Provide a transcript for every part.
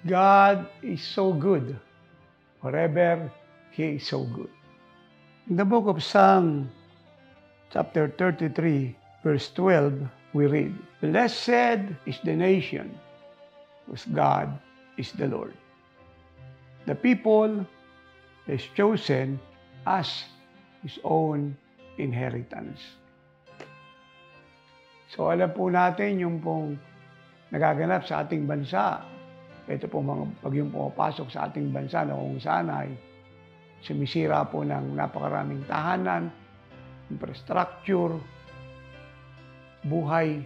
God is so good. Forever, He is so good. In the book of Psalm, chapter 33, verse 12, we read, "Blessed is the nation whose God is the Lord, the people He has chosen as His own inheritance." So alam po natin yung pong nagaganap sa ating bansa. Ito po mga bagyong pumapasok sa ating bansa na kung saan ay sumisira po ng napakaraming tahanan, infrastructure, buhay,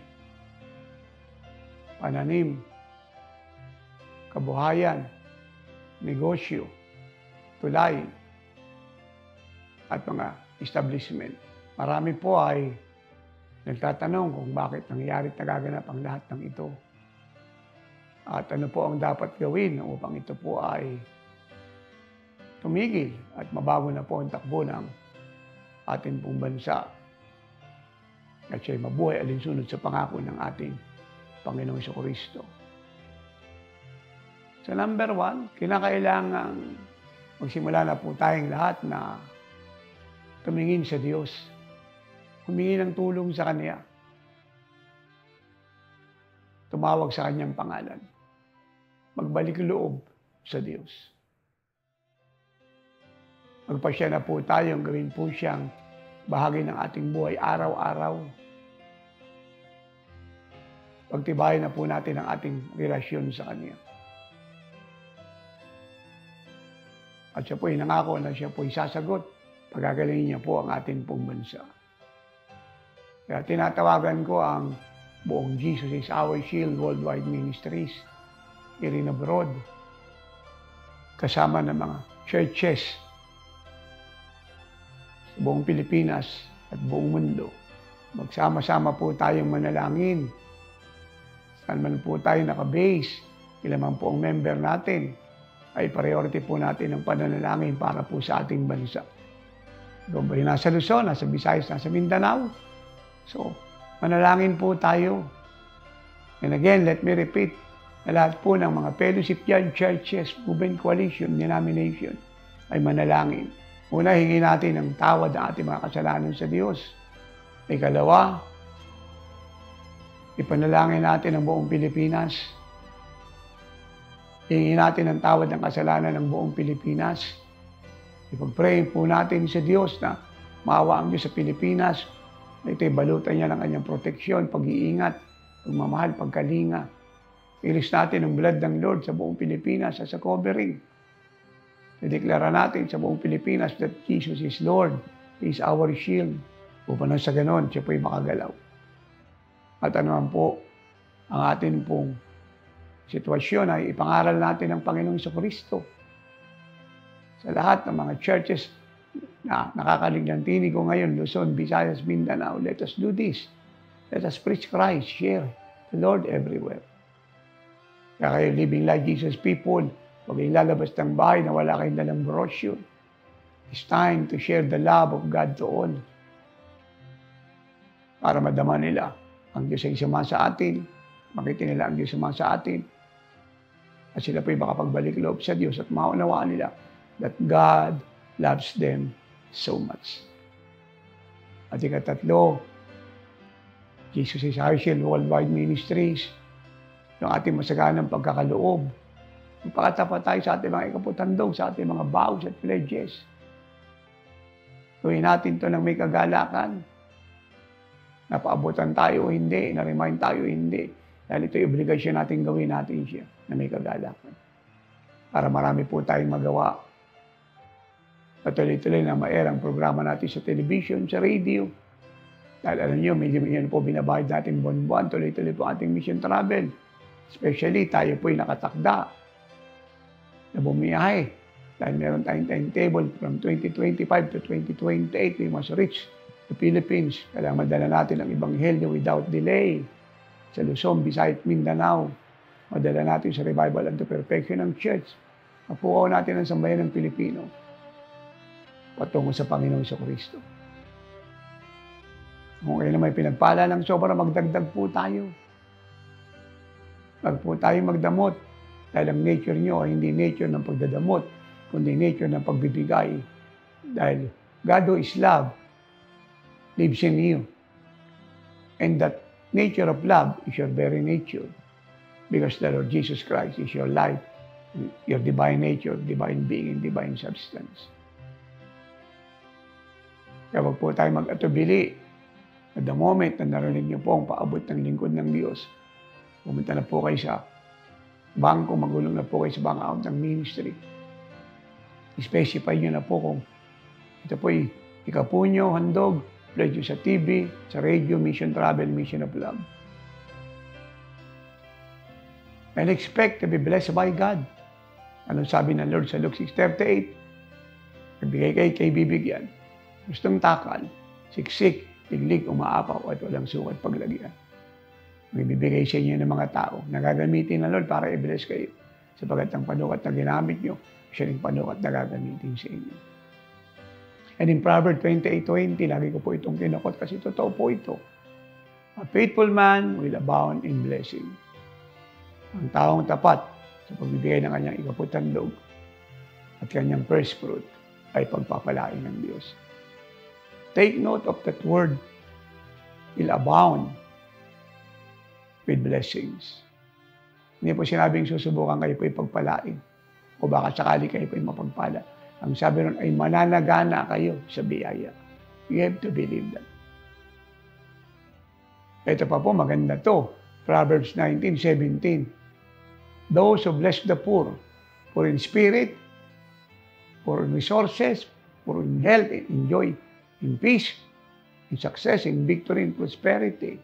pananim, kabuhayan, negosyo, tulay, at mga establishment. Marami po ay nagtatanong kung bakit nangyayari at nagaganap ang lahat ng ito. At ano po ang dapat gawin upang ito po ay tumigil at mabago na po ang takbo ng ating pong bansa. At siya'y mabuhay alinsunod sa pangako ng ating Panginoong Jesucristo. So number 1, kinakailangan magsimula na po tayong lahat na tumingin sa Diyos. Humingi ng tulong sa Kanya. Tumawag sa Kanyang pangalan. Magbalik loob sa Diyos. Magpasya na po tayong gawin po siyang bahagi ng ating buhay araw-araw. Pagtibayin na po natin ang ating relasyon sa Kanya. At siya po'y nangako na siya po'y sasagot. Pagagalingin niya po ang ating pong bansa. Kaya tinatawagan ko ang buong Jesus is Our Shield Worldwide Ministries here in abroad. Kasama ng mga churches sa buong Pilipinas at buong mundo. Magsama-sama po tayong manalangin. Saan man po tayo nakabase, ilan man po ang member natin, ay priority po natin ang pananalangin para po sa ating bansa. Doon ba yung nasa Luzon, nasa Visayas, nasa Mindanao? So, manalangin po tayo. And again, let me repeat, na lahat po ng mga fellowship dyan, churches, movement, coalition, denomination, ay manalangin. Una, hingi natin ang tawad ng ating mga kasalanan sa Diyos. Ikalawa, ipanalangin natin ang buong Pilipinas. Hingi natin ang tawad ng kasalanan ng buong Pilipinas. Ipag-pray po natin sa Diyos na maawa ang Diyos sa Pilipinas. Ito'y balutan niya ng kanyang proteksyon, pag-iingat, pagmamahal, pagkalinga. Ilis natin ang blood ng Lord sa buong Pilipinas as a covering. Ideklara natin sa buong Pilipinas that Jesus is Lord. He is our shield. Upang sa ganon, siya po'y makagalaw. At ano man po ang atin pong sitwasyon ay ipangaral natin ang Panginoong Jesucristo. Sa lahat ng mga churches na nakakalig ng tinig ko ngayon, Luzon, Visayas, Mindanao, let us do this. Let us preach Christ, share the Lord everywhere. Kaya kayo living like Jesus people, huwag kayong lalabas ng bahay na wala kayong dalang brochure. It's time to share the love of God to all. Para madama nila ang Diyos ay isama sa atin, makita nila ang Diyos sama sa atin, at sila po'y makapagbalik loob sa Diyos at maunawaan nila that God loves them so much. At ikatatlo, Jesus is Our Shield Worldwide Ministries, yung ating masaganang pagkakaloob. Magpakatapat tayo sa ating mga ikaputandog, sa ating mga vows at pledges. Gawin natin to ng may kagalakan. Napaabutan tayo o hindi, na-remind tayo o hindi. Dahil ito'y obligasyon natin gawin natin siya na may kagalakan. Para marami po tayong magawa. Patuloy-tuloy na ma-air ang programa natin sa television, sa radio. Dahil alam nyo, medyo po binabayad natin buwan-buwan, tuloy-tuloy po ating mission travel. Especially, tayo po'y nakatakda na bumiyahe. Dahil meron tayong timetable from 2025 to 2028, we must reach the Philippines. Kailangan madala natin ang Ebanghelyo without delay. Sa Luzon, Visayas, Mindanao. Madala natin sa revival and to perfection ng church. Mapukaw natin ang sambayan ng Pilipino patungo sa Panginoong Jesucristo. Kung kayo na may pinagpala ng sobra, magdagdag po tayo. Wag po tayo magdamot Dahil ang nature nyo ay hindi nature ng pagdadamot, kundi nature ng pagbibigay. Dahil God who is love lives in you. And that nature of love is your very nature. Because the Lord Jesus Christ is your life, your divine nature, divine being, and divine substance. Kaya wag po tayo mag-atubili. At the moment na narinig niyo po ang paabot ng lingkod ng Diyos, pumunta na po kayo sa bangko, magulong na po kayo sa bank account ng ministry. I-specify niyo na po kung ito po'y ikapunyo, handog, pledge sa TV, sa radio, Mission Travel, Mission of Love. And expect to be blessed by God. Anong sabi ng Lord sa Luke 6:38? Nagbigay kay bibigyan. Gustong takal, siksik, tiglig, umaapaw at walang sukat paglagyan. May bibigay sa inyo ng mga tao na gagamitin ng Lord para i-bless kayo. Sapagat ang panukat na ginamit nyo, siya rin panukat na gagamitin sa inyo. And in Proverbs 28:20, lagi ko po itong kinukot kasi totoo po ito. A faithful man will abound in blessing. Ang taong tapat sa pagbibigay ng kanyang ikaputandog at kanyang first fruit ay pagpapalain ng Diyos. Take note of that word, will abound with blessings. Hindi po sinabing susubukan kayo po ipagpalain o baka sakali kayo po mapagpala. Ang sabi ron ay mananagana kayo sa biyaya. You have to believe that. Ito pa po, maganda to. Proverbs 19:17. Those who bless the poor in spirit, for in resources, for in health, in joy, in peace, in success, in victory, in prosperity.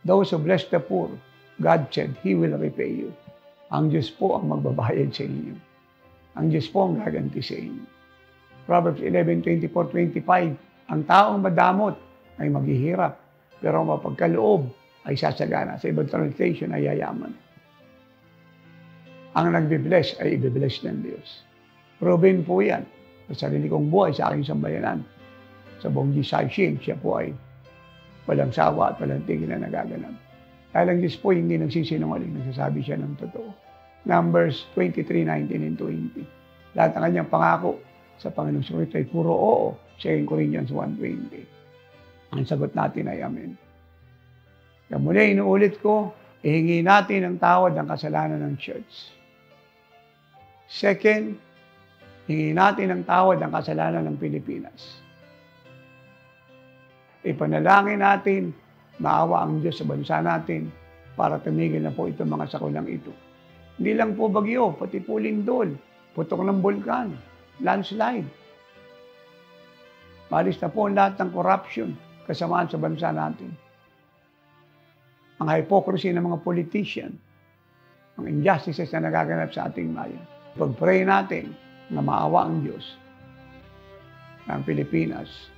Those who bless the poor, God said, He will repay you. Ang Diyos po ang magbabayad sa inyo. Ang Diyos po ang gaganti sa inyo. Proverbs 11:24-25, ang taong madamot ay maghihirap, pero ang mapagkaloob ay sasagana. Sa ibang translation ay yayaman. Ang nagbibless ay ibibless ng Diyos. Proven po yan. Sa sarili kong buhay, sa aking sambayanan. Sa buong Jisaysin, siya po ay walang sawa at walang tigil na nagaganap. Dahil ang Diyos po hindi nagsisinungaling, nagsasabi siya ng totoo. Numbers 23:19 and 20. Lahat ng kanyang pangako sa Panginoong Kristo ay puro oo. 2 Corinthians 1:20. Ang sagot natin ay amen. Kaya muli, inuulit ko, ihingi natin ang tawad ng kasalanan ng church. Second, hingi natin ang tawad ng kasalanan ng Pilipinas. Ipanalangin natin, maawa ang Diyos sa bansa natin para tumigil na po itong mga sakulang ito. Hindi lang po bagyo, pati po lindol, putok ng bulkan, landslide. Malis na po lahat ng corruption, kasamaan sa bansa natin. Ang hypocrisy ng mga politician, ang injustices na nagaganap sa ating bayan. Pag-pray natin na maawa ang Diyos ng Pilipinas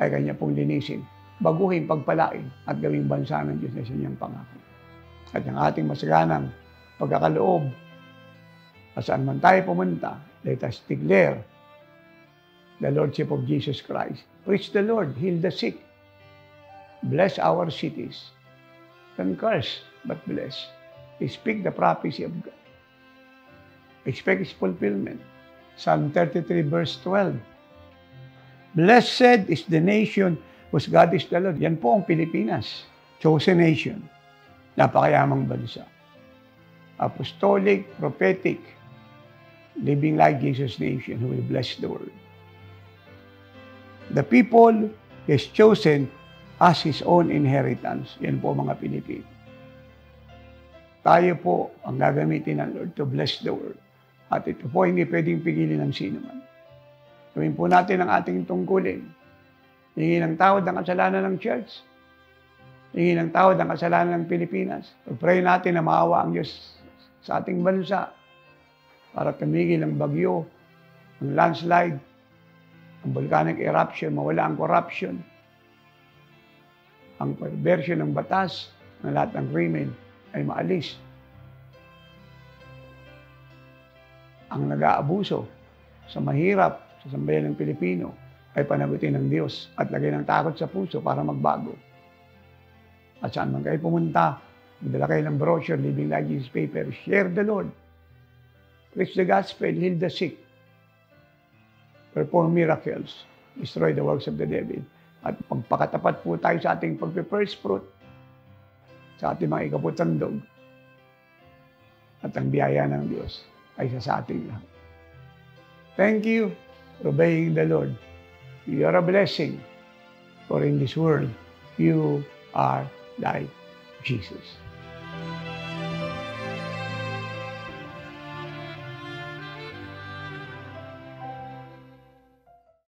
ay kanya pong linisin, baguhin, pagpalain at gawing bansa ng Diyos na siyang pangako. At ang ating masaganang pagkakaloob, saan man tayo pumunta, let us declare the Lordship of Jesus Christ. Preach the Lord, heal the sick, bless our cities. Don't curse, but bless. Speak the prophecy of God. Expect His fulfillment. Psalm 33:12. Blessed is the nation whose God is the Lord. Yan po ang Pilipinas. Chosen nation. Napakayamang bansa. Apostolic, prophetic, living like Jesus nation who will bless the world. The people He has chosen as His own inheritance. Yan po mga Pilipino. Tayo po ang gagamitin ng Lord to bless the world. At ito po hindi pwedeng pigilin ng sino man. Gawin po natin ang ating tungkulin. Hingi ng tawad ang kasalanan ng church. Hingi ng tawad ang kasalanan ng Pilipinas. Pag-pray natin na maawa ang Diyos sa ating bansa para tumigil ang bagyo, ang landslide, ang volcanic eruption, mawala ang corruption, ang perversion ng batas, ng lahat ng krimen ay maalis. Ang nag-aabuso sa mahirap, sa sambayan ng Pilipino, ay panagutin ng Diyos at lagay ng takot sa puso para magbago. At saan man kayo pumunta, Magdala kayo ng brochure, Living Like Jesus paper. Share the Lord. Preach the gospel, heal the sick. Perform miracles. Destroy the works of the devil. At pagpakatapat po tayo sa ating pagpe-first fruit, sa ating mga ikaputandog, at ang biyaya ng Diyos ay sa ating lahat. Thank you for obeying the Lord. You are a blessing, for in this world, you are like Jesus.